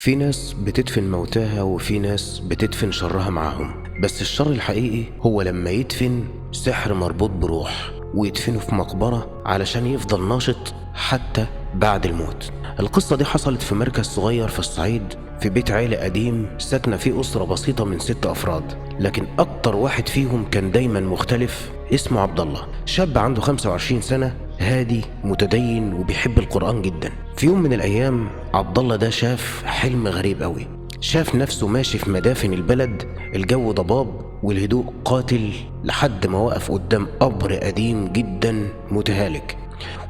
في ناس بتدفن موتاها وفي ناس بتدفن شرها معاهم، بس الشر الحقيقي هو لما يدفن سحر مربوط بروح ويدفنه في مقبرة علشان يفضل ناشط حتى بعد الموت. القصة دي حصلت في مركز صغير في الصعيد، في بيت عيلة قديم ساكنة فيه أسرة بسيطة من 6 أفراد، لكن أكتر واحد فيهم كان دايما مختلف. اسمه عبد الله، شاب عنده 25 سنة، هادي متدين وبيحب القرآن جدا. في يوم من الأيام عبد الله ده شاف حلم غريب قوي. شاف نفسه ماشي في مدافن البلد، الجو ضباب والهدوء قاتل، لحد ما وقف قدام قبر قديم جدا متهالك،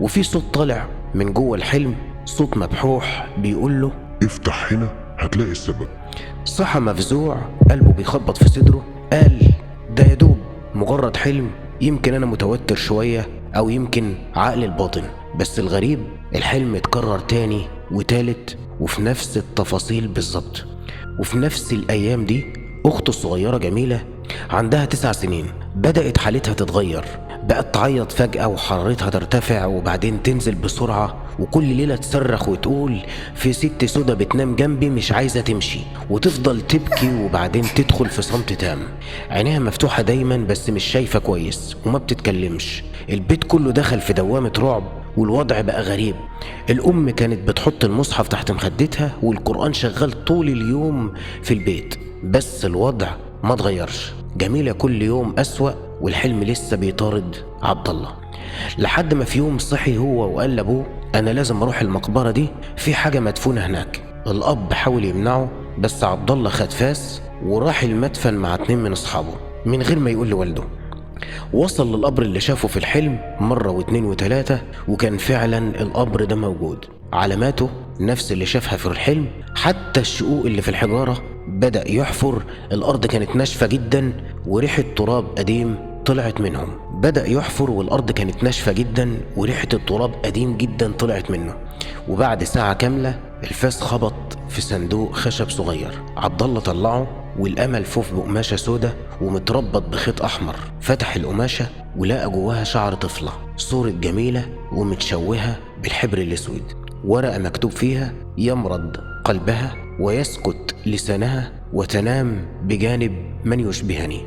وفي صوت طالع من جوه الحلم، صوت مبحوح بيقول له افتح هنا هتلاقي السبب. صحى مفزوع، قلبه بيخبط في صدره. قال ده يا دوب مجرد حلم، يمكن انا متوتر شوية او يمكن عقل الباطن. بس الغريب الحلم اتكرر تاني وتالت وفي نفس التفاصيل بالظبط. وفي نفس الايام دي اخته الصغيرة جميلة عندها 9 سنين بدأت حالتها تتغير، بقت تعيط فجأة وحرارتها ترتفع وبعدين تنزل بسرعة، وكل ليلة تصرخ وتقول في ست سودة بتنام جنبي مش عايزة تمشي، وتفضل تبكي وبعدين تدخل في صمت تام. عينيها مفتوحة دايما بس مش شايفة كويس وما بتتكلمش. البيت كله دخل في دوامة رعب والوضع بقى غريب. الأم كانت بتحط المصحف تحت مخدتها والقرآن شغال طول اليوم في البيت، بس الوضع ما اتغيرش. جميلة كل يوم أسوأ والحلم لسه بيطارد عبد الله، لحد ما في يوم صحي هو وقال لأبوه أنا لازم أروح المقبرة دي، في حاجة مدفونة هناك. الأب حاول يمنعه بس عبد الله خد فاس وراح المدفن مع 2 من أصحابه من غير ما يقول لوالده. وصل للقبر اللي شافه في الحلم مرة واتنين وتلاتة، وكان فعلا القبر ده موجود، علاماته نفس اللي شافها في الحلم، حتى الشقوق اللي في الحجارة بدأ يحفر. الأرض كانت ناشفة جدا وريحة تراب قديم طلعت منهم. بدأ يحفر والأرض كانت ناشفة جدا وريحة التراب قديم جدا طلعت منه. وبعد ساعة كاملة الفاس خبط في صندوق خشب صغير. عبد الله طلعه والقمى ملفوف بقماشة سودة ومتربط بخيط أحمر. فتح القماشة ولقى جواها شعر طفلة، صورة جميلة ومتشوهة بالحبر الأسود، ورقة مكتوب فيها يمرض قلبها ويسكت لسانها وتنام بجانب من يشبهني.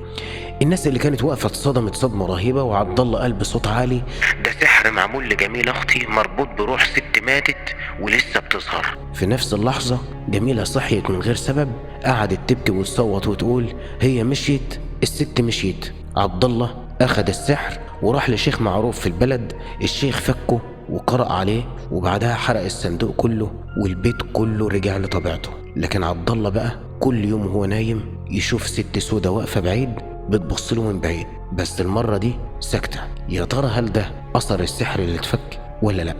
الناس اللي كانت واقفة اتصدمت صدمة رهيبة، وعبد الله قال بصوت عالي ده سحر معمول لجميلة أختي، مربوط بروح ست ماتت ولسه بتظهر. في نفس اللحظة جميلة صحيت من غير سبب، قعدت تبكي وتصوت وتقول هي مشيت، الست مشيت. عبد الله أخد السحر وراح لشيخ معروف في البلد. الشيخ فكه وقرأ عليه وبعدها حرق الصندوق كله والبيت كله رجع لطبيعته. لكن عبد الله بقى كل يوم وهو نايم يشوف ست سودة واقفة بعيد بتبص له من بعيد، بس المرة دي ساكتة. يا ترى هل ده أثر السحر اللي اتفك ولا لأ؟